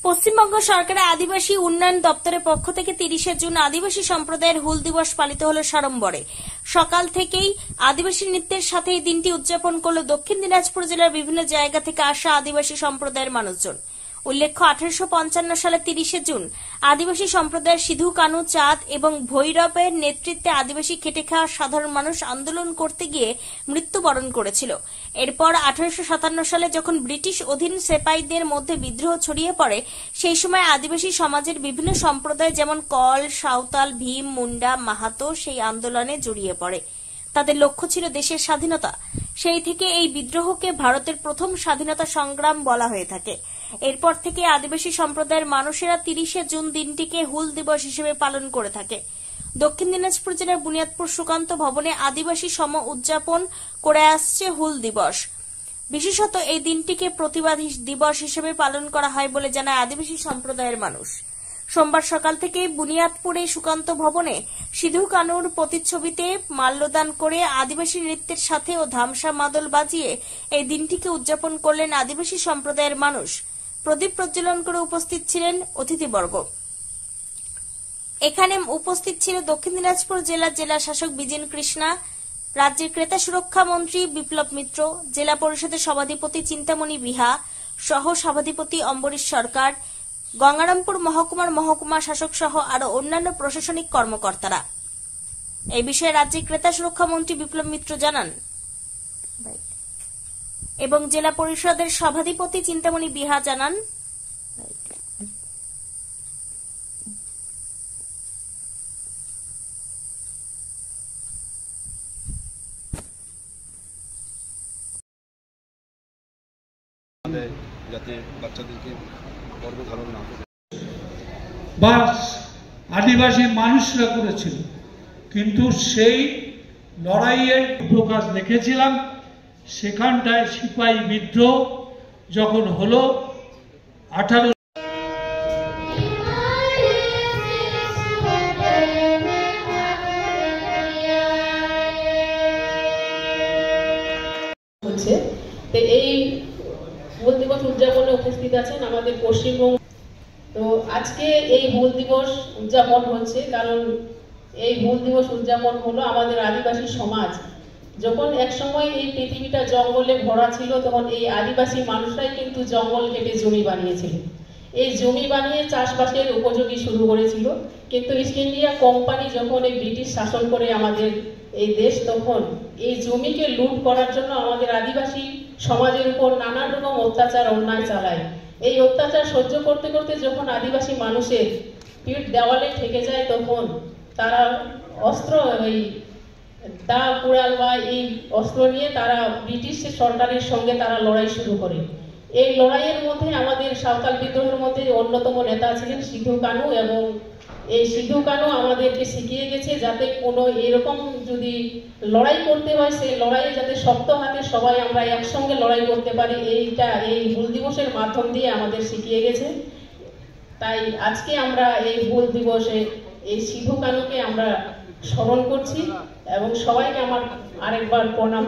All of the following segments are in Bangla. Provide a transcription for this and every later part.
পশ্চিমবঙ্গ সরকারের আদিবাসী উন্নয়ন দপ্তরের পক্ষ থেকে 30শে জুন আদিবাসী সম্প্রদায়ের হুল দিবস পালিত হল সাড়ম্বরে। সকাল থেকেই আদিবাসী নৃত্যের সাথে এই দিনটি উদযাপন করল দক্ষিণ দিনাজপুর জেলার বিভিন্ন জায়গা থেকে আসা আদিবাসী সম্প্রদায়ের মানুষজন। উল্লেখ্য 1855 সালে 30শে জুন আদিবাসী সম্প্রদায়ের সিধু কানু চাঁদ এবং ভৈরবের নেতৃত্বে আদিবাসী খেটে খাওয়া সাধারণ মানুষ আন্দোলন করতে গিয়ে মৃত্যুবরণ করেছিল। এরপর 1857 সালে যখন ব্রিটিশ অধীন সেপাইদের মধ্যে বিদ্রোহ ছড়িয়ে পড়ে, সেই সময় আদিবাসী সমাজের বিভিন্ন সম্প্রদায় যেমন কল, সাঁওতাল, ভীম, মুন্ডা, মাহাতো সেই আন্দোলনে জড়িয়ে পড়ে। তাদের লক্ষ্য ছিল দেশের স্বাধীনতা। সেই থেকে এই বিদ্রোহকে ভারতের প্রথম স্বাধীনতা সংগ্রাম বলা হয়ে থাকে। এরপর থেকে আদিবাসী সম্প্রদায়ের মানুষেরা 30শে জুন দিনটিকে হুল দিবস হিসেবে পালন করে থাকে। দক্ষিণ দিনাজপুর জেলার বুনিয়াদপুর সুকান্ত ভবনে আদিবাসী সম উদযাপন করে আসছে হুল দিবস। বিশেষত এই দিনটিকে প্রতিবাদ দিবস হিসেবে পালন করা হয় বলে জানায় আদিবাসী সম্প্রদায়ের মানুষ। সোমবার সকাল থেকে বুনিয়াদপুরে সুকান্ত ভবনে সিধু কানুর প্রতিচ্ছবিতে মাল্যদান করে আদিবাসী নৃত্যের সাথে ও ধামসা মাদল বাজিয়ে এই দিনটিকে উদযাপন করলেন আদিবাসী সম্প্রদায়ের মানুষ। প্রদীপ প্রজ্বলন করে উপস্থিত ছিলেন অতিথিবর্গ। এখানে উপস্থিত ছিল দক্ষিণ দিনাজপুর জেলা শাসক বিজেন কৃষ্ণা, রাজ্যের ক্রেতা সুরক্ষা মন্ত্রী বিপ্লব মিত্র, জেলা পরিষদের সভাধিপতি চিন্তামণি বিহা, সহ সভাধিপতি অম্বরীশ সরকার, গঙ্গারামপুর মহকুমার মহকুমা শাসক সহ আরো অন্যান্য প্রশাসনিক কর্মকর্তারা। এই বিষয়ে রাজ্যের ক্রেতা সুরক্ষা মন্ত্রী বিপ্লব মিত্র জানান এবং জেলা পরিষদের সভাধিপতি চিন্তামণি বিহা জানান, যাতে বাচ্চাদেরকে গর্বে ধারণ না করে বা আদিবাসী মানুষরা করেছিল, কিন্তু সেই লড়াইয়ের প্রকাশ দেখেছিলাম। সেখানটায় সিপাহী বিদ্রোহ যখন হলো 18 হচ্ছে, তো এই হুল দিবস উদযাপনে উপস্থিত আছেন আমাদের পশ্চিমবঙ্গ। তো আজকে এই হুল দিবস উদযাপন হচ্ছে কারণ এই হুল দিবস উদযাপন হলো আমাদের আদিবাসী সমাজ যখন একসময় এই পৃথিবীটা জঙ্গলে ভরা ছিল, তখন এই আদিবাসী মানুষরাই কিন্তু জঙ্গল কেটে জমি বানিয়েছিল। এই জমি বানিয়ে চাষবাসের উপযোগী শুরু করেছিল। কিন্তু ইস্ট ইন্ডিয়া কোম্পানি যখন এই ব্রিটিশ শাসন করে আমাদের এই দেশ, তখন এই জমিকে লুট করার জন্য আমাদের আদিবাসী সমাজের উপর নানান রকম অত্যাচার অন্যায় চালায়। এই অত্যাচার সহ্য করতে করতে যখন আদিবাসী মানুষের পিঠ দেওয়ালে ঠেকে যায়, তখন তারা অস্ত্র, এই দা কুড়াল বা এই অস্ত্র নিয়ে তারা ব্রিটিশ সরকারের সঙ্গে তারা লড়াই শুরু করে। এই লড়াইয়ের মধ্যে আমাদের সাঁওতাল বিদ্রোহের মধ্যে অন্যতম নেতা ছিলেন সিধু কানু, এবং এই সিধু কানু আমাদেরকে শিখিয়ে গেছে যাতে কোনো এরকম যদি লড়াই করতে হয়, সেই লড়াইয়ে যাতে শক্ত হাতে সবাই আমরা একসঙ্গে লড়াই করতে পারি, এইটা এই হুল দিবসের মাধ্যম দিয়ে আমাদের শিখিয়ে গেছে। তাই আজকে আমরা এই হুল দিবসে এই সিধু কানুকে আমরা স্মরণ করছি এবং সবাইকে আমার আরেকবার প্রণাম।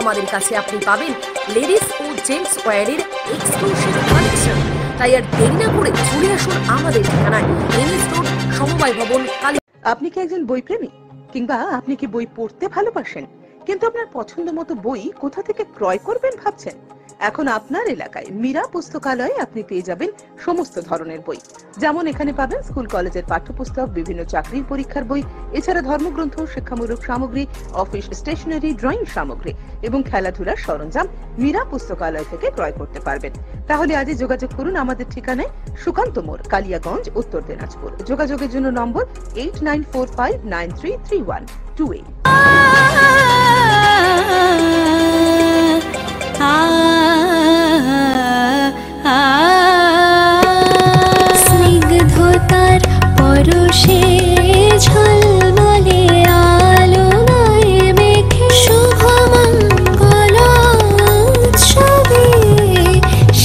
আমাদের কাছে আপনি পাবেন লেডিস ও জেন্টস ওয়্যারের এক্সক্লুসিভ কালেকশন। তাই আর দেরি না করে চলে আসুন আমাদের ঠিকানায়, এনএস রোড, সমবায় ভবন, কালী। আপনি কি একজন বই প্রেমী, কিংবা আপনি কি বই পড়তে ভালোবাসেন কিন্তু আপনার পছন্দ মতো বই কোথা থেকে ক্রয় করবেন ভাবছেন? এখন আপনার এলাকায় মীরা পুস্তকালয়ে আপনি পেয়ে যাবেন সমস্ত ধরনের বই। যেমন এখানে পাবেন স্কুল কলেজের পাঠ্যপুস্তক, বিভিন্ন চাকরির পরীক্ষার বই, এছাড়া ধর্মগ্রন্থ, শিক্ষামূলক সামগ্রী, অফিস স্টেশনারি, ড্রয়িং সামগ্রী এবং খেলাধুলার সরঞ্জাম মীরা পুস্তকালয় থেকে ক্রয় করতে পারবেন। তাহলে আজই যোগাযোগ করুন আমাদের ঠিকানায়, সুকান্ত মোড়, কালিয়াগঞ্জ, উত্তর দিনাজপুর। যোগাযোগের জন্য নম্বর 8945933128। স্নিগ্ধতার পরশে ঝলমলে আলোয় মেখে শুভমঙ্গল উৎসবে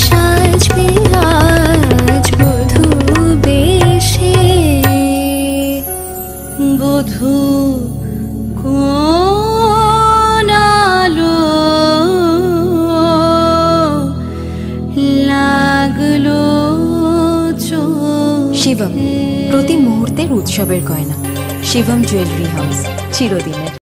সাজবে আজ বধূ বেশে। বধূ কোন আলো লাগলো শিবম, প্রতি মুহূর্তের উৎসবের গয়না। শিবম জুয়েলারি হাউস, চিরদিনের।